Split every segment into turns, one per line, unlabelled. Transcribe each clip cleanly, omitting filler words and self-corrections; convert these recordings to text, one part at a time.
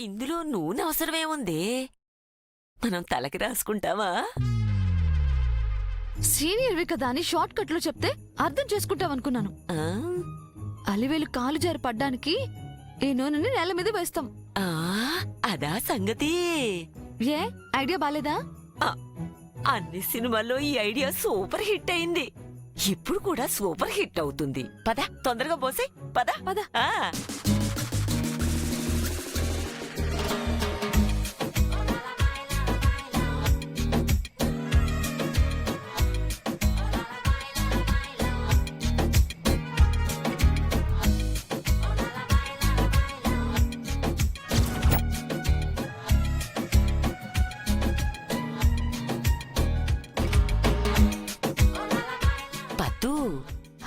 ఇందులో నూనె అవసరమేముంది? మనం తలకి రాసుకుంటావా?
సీనియర్వి కదా అని షార్ట్ కట్ లో చెప్తే అర్థం చేసుకుంటావనుకున్నాను.
ఆ?
అలివేలు కాలు జారి పడ్డానికి ఈ నూనెని నేల మీద వేస్తాం.
ఆ, అదా సంగతి.
ఏ ఐడియా బాలేదా?
అన్ని సినిమాల్లో ఈ ఐడియా సూపర్ హిట్ అయింది. ఇప్పుడు కూడా సూపర్ హిట్ అవుతుంది. పద తొందరగా పోసి పద
పద.
ఆ.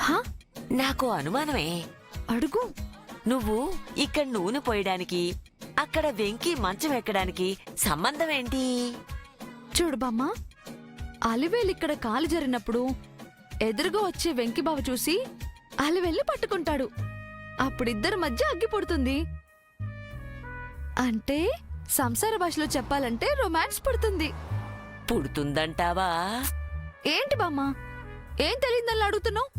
హా?
నాకు అనుమానమే.
అడుగు.
నువ్వు ఇక్కడ నూనె పోయడానికి, అక్కడ వెంకి మంచం ఎక్కడానికి సంబంధం ఏంటి?
చూడు బామ్మ, అలివేలు ఇక్కడ కాలు జరిగినప్పుడు ఎదురుగా వచ్చే వెంకిబావ చూసి అలివేల్ని పట్టుకుంటాడు. అప్పుడిద్దరి మధ్య అగ్గి పుడుతుంది. అంటే సంసార భాషలో చెప్పాలంటే రొమాన్స్ పుడుతుంది.
పుడుతుందంటావా?
ఏంటి బామ్మ, ఏం తెలియదని అడుగుతున్నావు?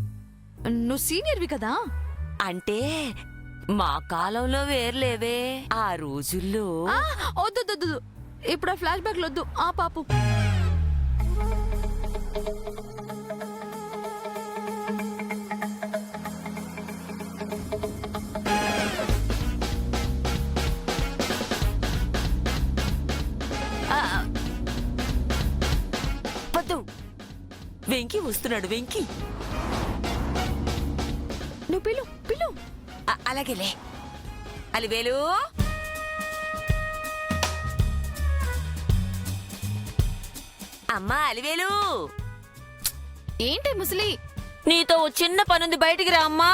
నువ్వు సీనియర్వి కదా.
అంటే మా కాలంలో వేర్లేవే. ఆ రోజుల్లో
వద్దు, ఇప్పుడు ఆ ఫ్లాష్ బ్యాక్ వద్దు. ఆ పాపు
వద్దు. వెంకి వస్తున్నాడు. వెంకి,
నువ్వు పిలు పిలు.
అలాగేలే. అలివేలు, అమ్మా అలివేలు.
ఏంటి ముసలి?
నీతో ఓ చిన్న పనుంది, బయటికి రా అమ్మా.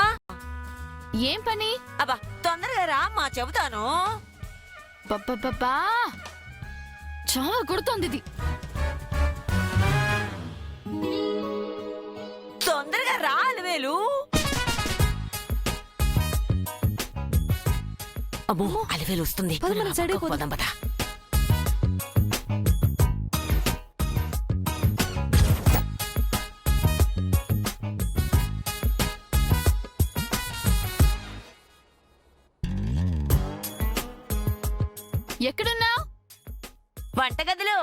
ఏం పని?
అబ్బా తొందరగా రా అమ్మా, చెబుతాను.
పప్పా చాలా గుర్తొంది ఇది.
తొందరగా రా అలివేలు. అమ్మో, అలివేలు వస్తుంది.
పద, మనం సైడ్ అయిపోదాం.
పోదాం పద.
ఎక్కడున్నావు?
వంటగదిలో.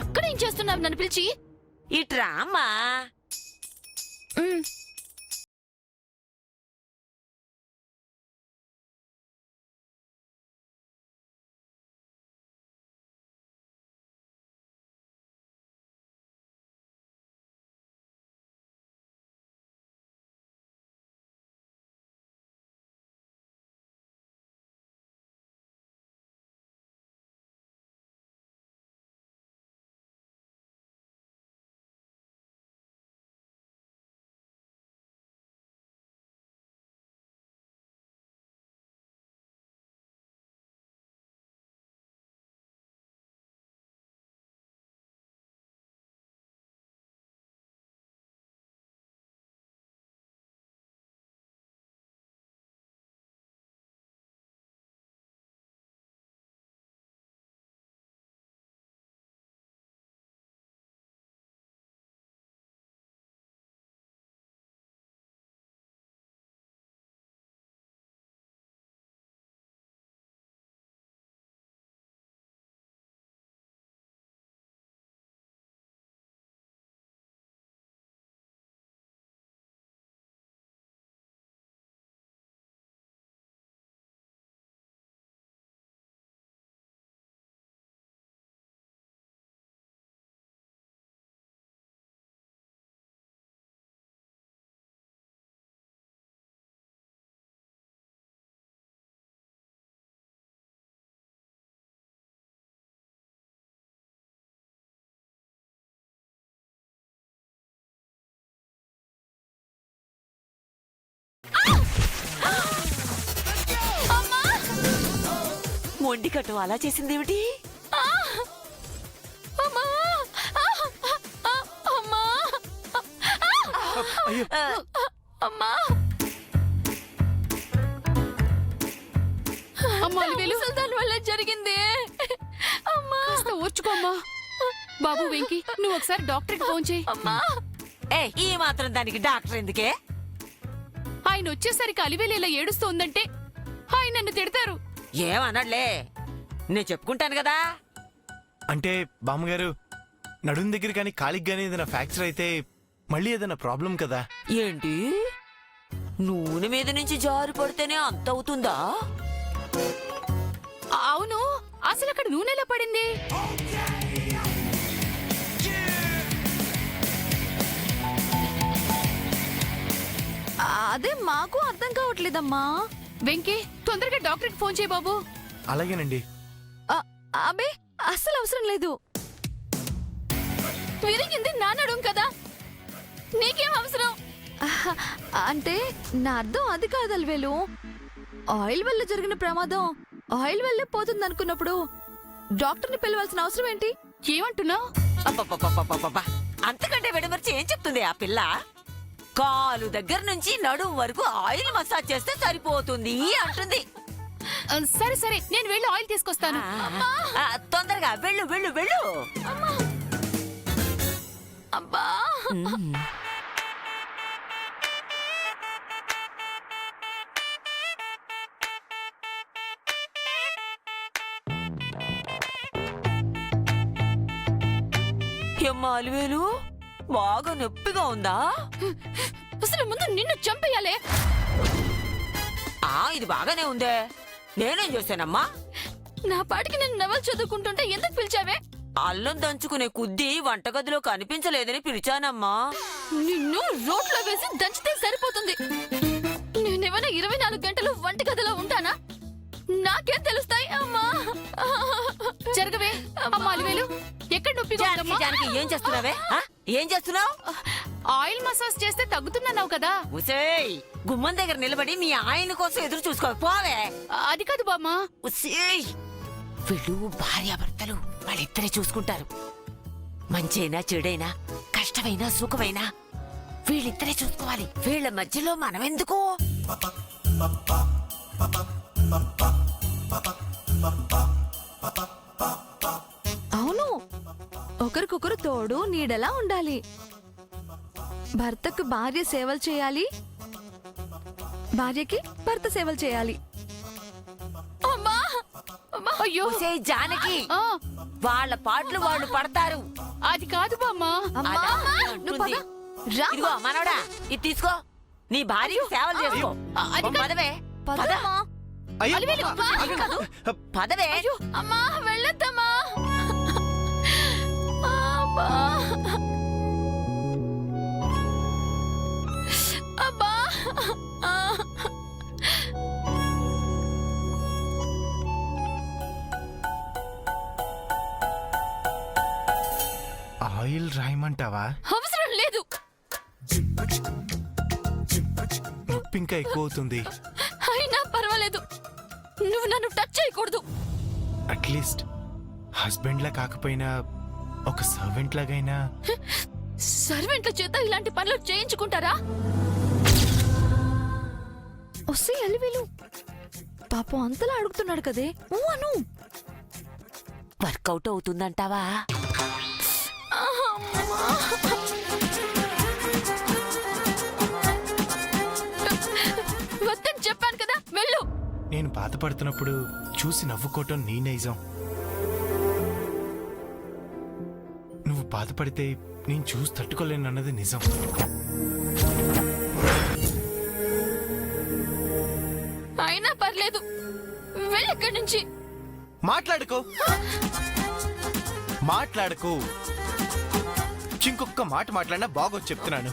అక్కడేం చేస్తున్నావు నన్ను పిలిచి?
ఇట్రా అమ్మా. మొండి కట్టు అలా చేసిందేమిటి?
అలివేలు
దాని వల్ల జరిగింది. అమ్మా
కాస్త ఓర్చుకోమ్మా. బాబు వెంకీ, నువ్వు ఒకసారి డాక్టర్కి ఫోన్ చేయి.
అమ్మా
ఈ మాత్రం దానికి డాక్టర్ ఎందుకే?
ఆయన వచ్చేసరికి అలివేలు ఇలా ఏడుస్తోందంటే ఆయన నన్ను తిడతారు.
ఏమనడ్లే, నేను చెప్పుకుంటాను కదా.
అంటే బామ్మగారు, నడుం దగ్గర కానీ కాలికి కానీ ఏదైనా ఫ్రాక్చర్ అయితే మళ్ళీ ఏదైనా ప్రాబ్లం కదా.
ఏంటి, నూనె మీద నుంచి జారి పడితేనే అంత అవుతుందా?
అవును, అసలు అక్కడ నూనె ఎలా పడింది?
అదే మాకు అర్థం కావట్లేదమ్మా.
వెంకీ, తొందరగా డాక్టర్కి ఫోన్ చేయి బాబు.
అలాగేనండి.
అబే అస్సలు అవసరం లేదు.
విరిగింది నా నడుం కదా, నీకేం అవసరం?
అంటే నా అర్థం అది కాదు అలివేలు. ఆయిల్ వల్ల జరిగిన ప్రమాదం ఆయిల్ వల్లే పోతుంది అనుకున్నప్పుడు డాక్టర్ని పిలవాల్సిన అవసరం ఏంటి?
ఏమంటున్నావు?
అబ్బబ్బబ్బబ్బబ్బబ్బా! అంతకంటే విడమర్చి ఏం చెప్తుంది ఆ పిల్ల? కాలు దగ్గర నుంచి నడుం వరకు ఆయిల్ మసాజ్ చేస్తే సరిపోతుంది అంటుంది.
సరే సరే, నేను వెళ్ళి ఆయిల్ తీసుకొస్తాను.
తొందరగా వెళ్ళు వెళ్ళు వెళ్ళు.
అబ్బా
ఏమ్మా అలివేలు, బాగా నొప్పిగా ఉందా?
అసలు ముందు నిన్ను చంపేయాలే.
ఇది బాగానే ఉందే, నేనేం చేశానమ్మా?
నా పాటికి నేను నవలు చదువుకుంటుంటే ఎందుకు పిలిచావే?
అల్లం దంచుకునే కుద్ది వంటగదిలో కనిపించలేదని పిలిచానమ్మా.
నిన్ను రోట్లో వేసి దంచితే సరిపోతుంది. నేనేమైనా 24 గంటలు వంటగదిలో ఉంటానా? నాకేం తెలుస్తాయి? అమ్మా జరగవే. అమ్మా అలివేలు, ఎక్కడ నొప్పిగా ఉందమ్మా?
జానకి ఏం చేస్తున్నావే? ఏం చేస్తున్నావు?
ఆయిల్ మసాజ్ చేస్తే తగ్గుతుందన్నావు కదా.
ఉసేయ్, గుమ్మం దగ్గర నిలబడి మీ ఆయన కోసం ఎదురు చూసుకో పోవే.
అది కాదు బామ్మా.
ఉసేయ్, వీళ్ళు భార్యాభర్తలు వాళ్ళిద్దరే చూసుకుంటారు. మంచైనా చెడైనా కష్టమైనా సుఖమైనా వీళ్ళిద్దరే చూసుకోవాలి. వీళ్ళ మధ్యలో మనమెందుకు?
అవును, ఒకరికొకరు తోడు నీడలా ఉండాలి. భర్తకు భార్య సేవలు చేయాలి, భార్యకి భర్త సేవలు చేయాలి.
అమ్మా అయ్యో.
ఉసేయ్ జానకి,
ఆ,
వాళ్ళ పాటలు వాళ్ళు పడతారు.
అది కాదు బామ్మా.
అమ్మా,
అలా
నువ్వు
అంటుంది.
పద. రా.
ఇదిగో మనవడా, ఇది తీసుకో, నీ భార్యకి సేవలు చేసుకో.
అది కాదు.
పదవే
పదమ్మా.
అయ్యో!
అలివేలు, అది కాదు.
పదవే.
అమ్మా వెళ్ళొద్దమ్మా. అబ్బా. అబ్బా.
ఆయిల్ రాయమంటావా?
అవసరం లేదు.
నొప్పి ఇంకా ఎక్కువ అవుతుంది.
అయినా పర్వాలేదు, నువ్వు నన్ను టచ్ చేయకూడదు.
అట్లీస్ట్ హస్బెండ్ లా కాకపోయినా ఒక సర్వెంట్ లాగైనా.
సర్వెంట్ల చేత ఇలాంటి పనులు చేయించుకుంటారా?
వస్తే అలివేలు పాపం అంతలా అడుగుతున్నాడు కదే. అను
వర్కౌట్ అవుతుందంటావా?
వద్దని చెప్పాను కదా, వెళ్ళు.
నేను బాధపడుతున్నప్పుడు చూసి నవ్వుకోవటం నీ నైజం. నువ్వు బాధపడితే నేను చూసి తట్టుకోలేనన్నది నిజం.
అయినా పర్లేదు, వెళ్ళి ఇక్కడి నుంచి.
మాట్లాడుకో మాట్లాడుకో. ఇంకొక్క మాట మాట్లాడినా బాగోచ్చు చెప్తున్నాను.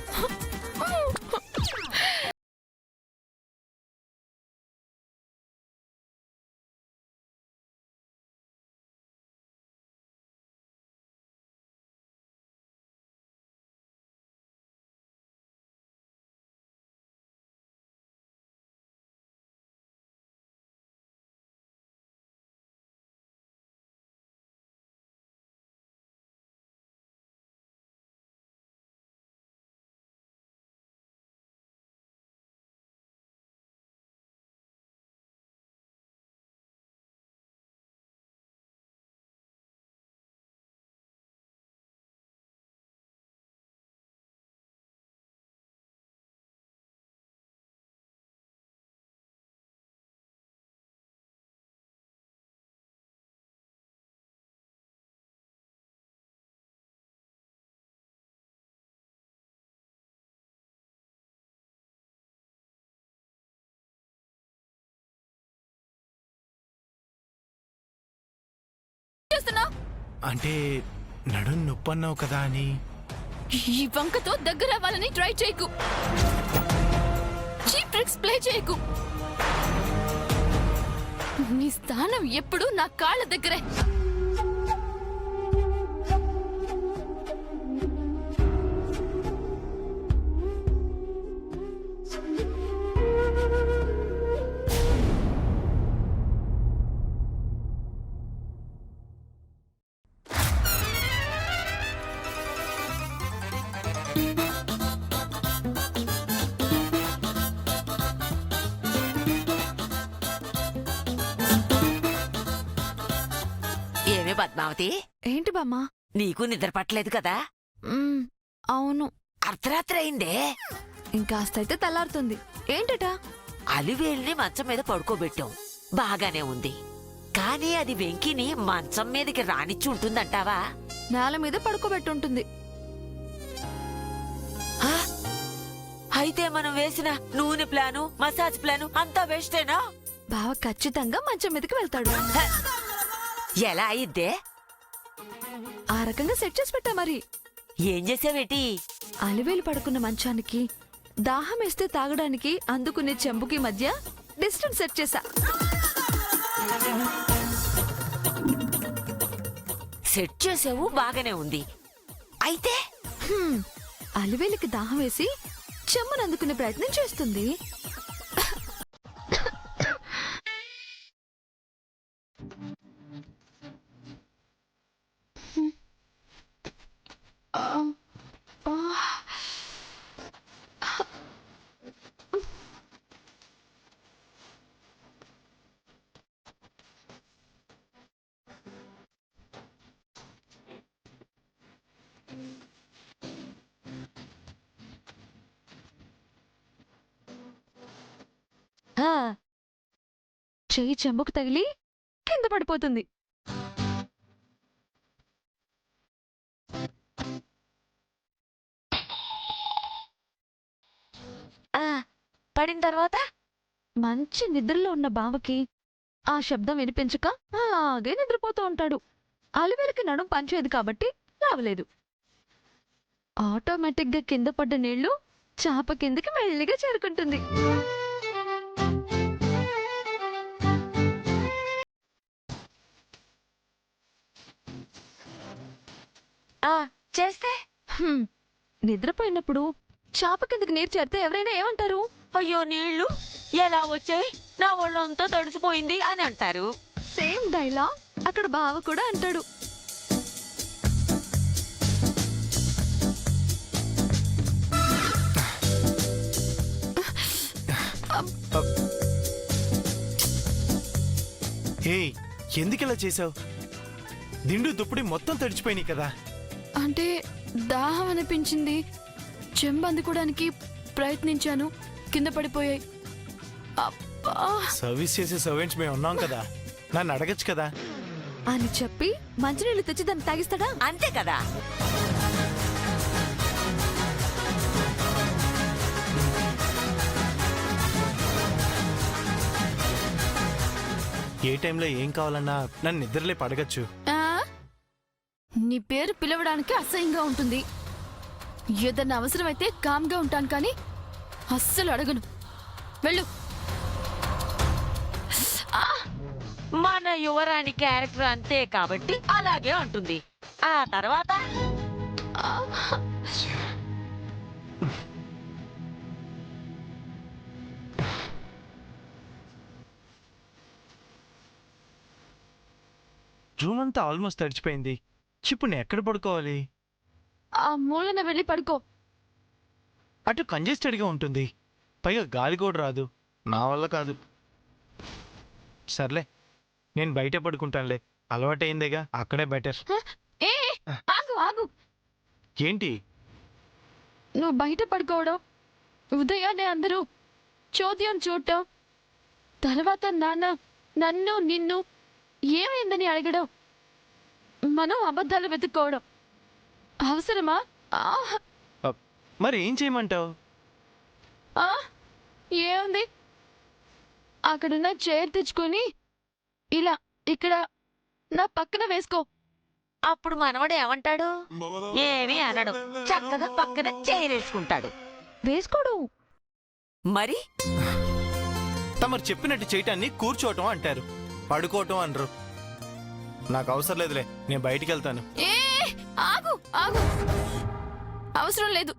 చేస్తున్నావు?
అంటే నడుం నొప్పి అన్నావు కదా అని.
ఈ వంకతో దగ్గర అవ్వాలని ట్రై చేయకు. చీప్ ట్రిక్స్ ప్లే చేయకు. నీ స్థానం ఎప్పుడు నా కాళ్ళ దగ్గరే.
ఏమే పద్మావతి,
ఏంటి బామ్మ?
నీకు నిద్ర పట్టలేదు కదా?
అవును.
అర్ధరాత్రి అయిందే.
ఇంకాస్త అయితే తెల్లారుతుంది. ఏంటట?
అలివేల్ని మంచం మీద పడుకోబెట్టాం, బాగానే ఉంది. కానీ అది వెంకిని మంచం మీదకి రానిచ్చి ఉంటుందంటావా?
నేల మీద పడుకోబెట్టుంటుంది.
ఆ? అయితే మనం వేసిన నూనె ప్లాను, మసాజ్ ప్లాను అంతా వేస్టేనా?
బావ ఖచ్చితంగా మంచం మీదకి వెళ్తాడు.
హ! ఎలా అయ్యిద్దే?
ఆ రకంగా సెట్ చేసి పెట్టా మరి.
ఏం చేసావేటి?
అలివేలు పడుకున్న మంచానికి, దాహం వేస్తే తాగడానికి అందుకునే చెంబుకి మధ్య డిస్టెన్స్ సెట్ చేశా.
సెట్ చేసావు, బాగానే ఉంది. అయితే
అలివేలికి దాహం వేసి చెంబును అందుకునే ప్రయత్నం చేస్తుంది. చెయ్యి చెంబుకు తగిలి కింద పడిపోతుంది.
పడిన తర్వాత
మంచి నిద్రలో ఉన్న బావకి ఆ శబ్దం వినిపించక అలాగే నిద్రపోతూ ఉంటాడు. అలివేలికి నడుం పంచేది కాబట్టి రావలేదు. ఆటోమేటిక్ గా కింద పడ్డ నీళ్లు చాప కిందకి మెల్లిగా చేరుకుంటుంది.
చేస్తే
నిద్రపోయినప్పుడు చాప కిందకి నీరు చేరితే ఎవరైనా ఏమంటారు?
అయ్యో నీళ్లు ఎలా వచ్చాయి, నా ఒళ్ళంతా తడిసిపోయింది అని అంటారు.
సేమ్ డైలాగ్ అక్కడ బావ కూడా అంటాడు.
ఏయ్, ఎందుకిలా చేసావు? దిండు దుప్పటి మొత్తం తడిచిపోయినాయి కదా.
అంటే దాహం అనిపించింది, చెంబు అందుకోవడానికి ప్రయత్నించాను, కింద పడిపోయాయి. అబ్బా!
సర్వీస్ చేసే సర్వెంట్స్ మేము ఉన్నాం కదా, నన్ను అడగచ్చు కదా.
అని చెప్పి మంచినీళ్ళు తెచ్చి దాన్ని తాగిస్తాడా?
అంతే కదా.
ఏ టైంలో ఏం కావాలన్నా నన్ను నిద్రలేపి అడగచ్చు.
ఆ? నీ పేరు పిలవడానికి అసహ్యంగా ఉంటుంది. ఏదన్నా అవసరమైతే కామ్గా ఉంటాను కానీ అస్సలు అడగను. వెళ్ళు.
మన యువరాణి క్యారెక్టర్ అంతే కాబట్టి అలాగే అంటుంది. ఆ తర్వాత
రూమ్ అంతా ఆల్మోస్ట్ తడిచిపోయింది. ఇప్పుడు నేను ఎక్కడ పడుకోవాలి?
ఆ మూలన వెళ్ళి పడుకో.
అటు కంజెస్టెడ్గా ఉంటుంది, పైగా గాలి కూడా రాదు. నా వల్ల కాదు. సర్లే, నేను బయట పడుకుంటానులే, అలవాటైందేగా, అక్కడే బెటర్.
ఏ ఆగు ఆగు.
ఏంటి?
నువ్వు బయట పడుకోవడం, ఉదయాన్నే అందరూ చోద్యం చూడటం, తర్వాత నాన్న నన్ను నిన్ను ఏమైందని అడగడం, మనం అబద్ధాలు వెతుక్కోవడం అవసరమా?
మరి ఏం చేయమంటావు?
ఏముంది, అక్కడున్న చైర్ తెచ్చుకొని ఇలా ఇక్కడ నా పక్కన వేసుకో.
అప్పుడు మనవడు ఏమంటాడు? ఏమీ అనడు, చక్కగా పక్కన చేరేసుకుంటాడు.
వేసుకోడు.
మరి
తమరు చెప్పినట్టు చేయటాన్ని కూర్చోవటం అంటారు, పడుకోవటం అనరు. నాకు అవసరం లేదులే, నేను బయటికి వెళ్తాను.
ఏ ఆగు ఆగు, అవసరం లేదు.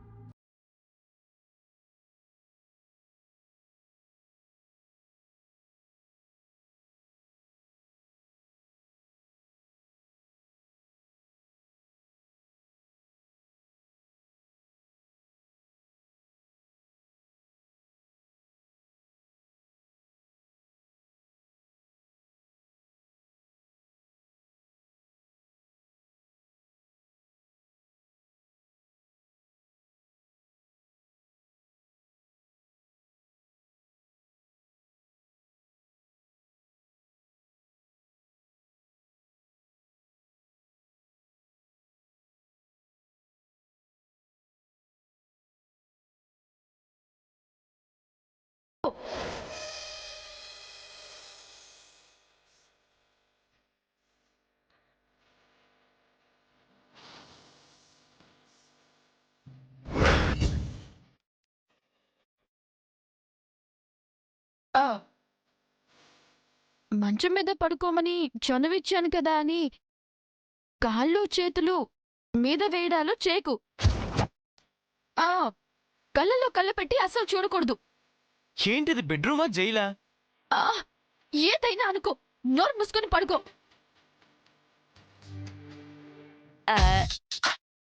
మంచం మీద పడుకోమని చనువిచ్చాను కదా అని కాళ్ళు చేతులు మీద వేయడాలు చేకు. కళ్ళల్లో కళ్ళ పెట్టి అస్సలు చూడకూడదు.
ఏంటిది, బెడ్రూమా జైలా?
ఏదైనా అనుకో, నోరు మూసుకొని పడుకో.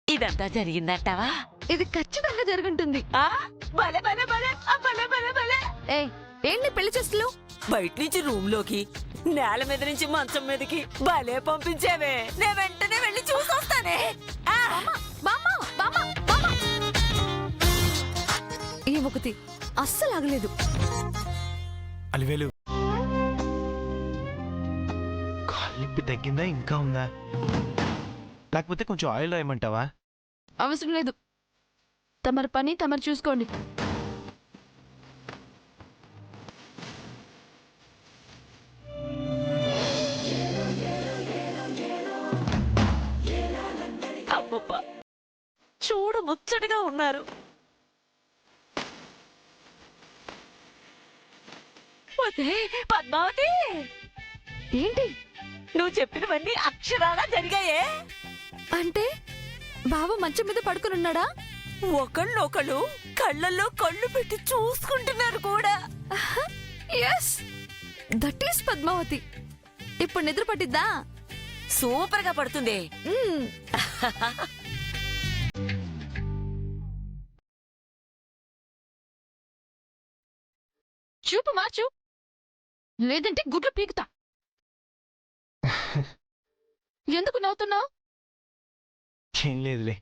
ఇదంతా జరిగిందంటావా?
ఇది ఖచ్చితంగా జరుగుంటుంది. ఏ ఏంటి పెళ్లి చేస్తులు?
బయట నుంచి రూమ్ లోకి, నేల మీద నుంచి మంచం మీదకి భలే పంపించేవే. నేను వెంటనే వెళ్ళి చూసొస్తానే.
ఈ ఒకటి అస్సలు ఆగలేదు.
అలివేలు, కాలిప్పి తగ్గిందా ఇంకా ఉందా? లేకపోతే కొంచెం ఆయిల్ రాయమంటావా?
అవసరం లేదు, తమరి పని తమరు చూసుకోండి.
అబ్బబ్బా, చూడ ముచ్చటగా ఉన్నారు. పద్మావతి,
ఏంటి
నువ్వు చెప్పినవన్నీ అక్షరాలా జరిగాయే.
అంటే బావ మంచం మీద పడుకునున్నాడా?
ఒకళ్ళొకళ్ళు కళ్ళల్లో కళ్ళు పెట్టి చూసుకుంటున్నారు కూడా.
Yes, that is Padmavati. ఇప్పుడు నిద్ర పట్టిద్దా?
సూపర్ గా పడుతుంది.
చూపు మార్చు, లేదంటే గుడ్లు పీకుతా. ఎందుకు నవ్వుతున్నావు?
ఏం లేదులే,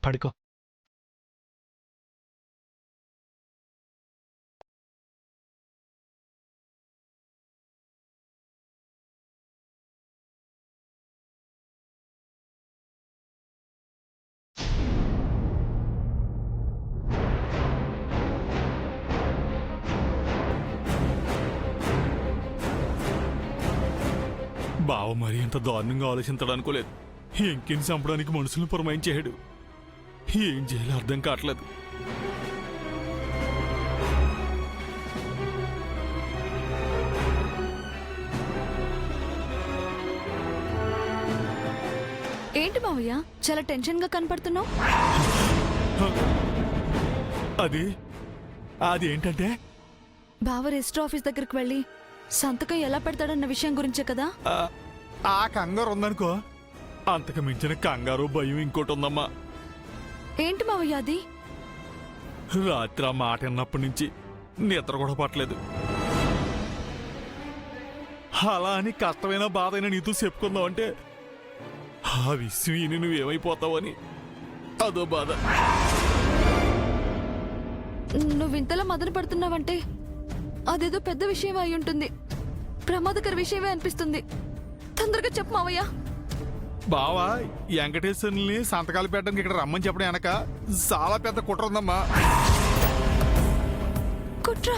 పడుకో.
బావ మరి ఇంత దారుణంగా ఆలోచించడం అనుకోలేదు. ఎంకిని చంపడానికి మనుషులను పురమాయించాడు. ఏం చేయాలో అర్థం కావట్లేదు.
ఏంటి మావయ్య, చాలా టెన్షన్ గా కనపడుతున్నావు?
అది ఏంటంటే,
బావ రిజిస్టర్ ఆఫీస్ దగ్గరికి వెళ్ళి సంతకం ఎలా పెడతాడన్న విషయం గురించే కదా.
ఆ కంగారు ఉందనుకో, అంతకు మించిన కంగారు భయం ఇంకోటి ఉందమ్మా.
ఏంటి మావయ్య అది?
రాత్రి ఆ మాట విన్నప్పటి నుంచి నిద్ర కూడా పట్టలేదు. అలా అని కష్టమైన బాధ అయినా నీతో చెప్పుకుందామంటే ఆ విషయం ఈయన నువ్వేమైపోతావని అదో బాధ.
నువ్వు ఇంతలా మదన పడుతున్నావంటే అదేదో పెద్ద విషయం అయి ఉంటుంది. ప్రమాదకర విషయమే అనిపిస్తుంది. తొందరగా చెప్పు మావయ్య.
బావా వెంకటేశ్వర్ని సంతకాలు పెట్టడానికి ఇక్కడ రమ్మని చెప్పడం వెనక చాలా పెద్ద కుట్ర ఉందమ్మా.
కుట్ర?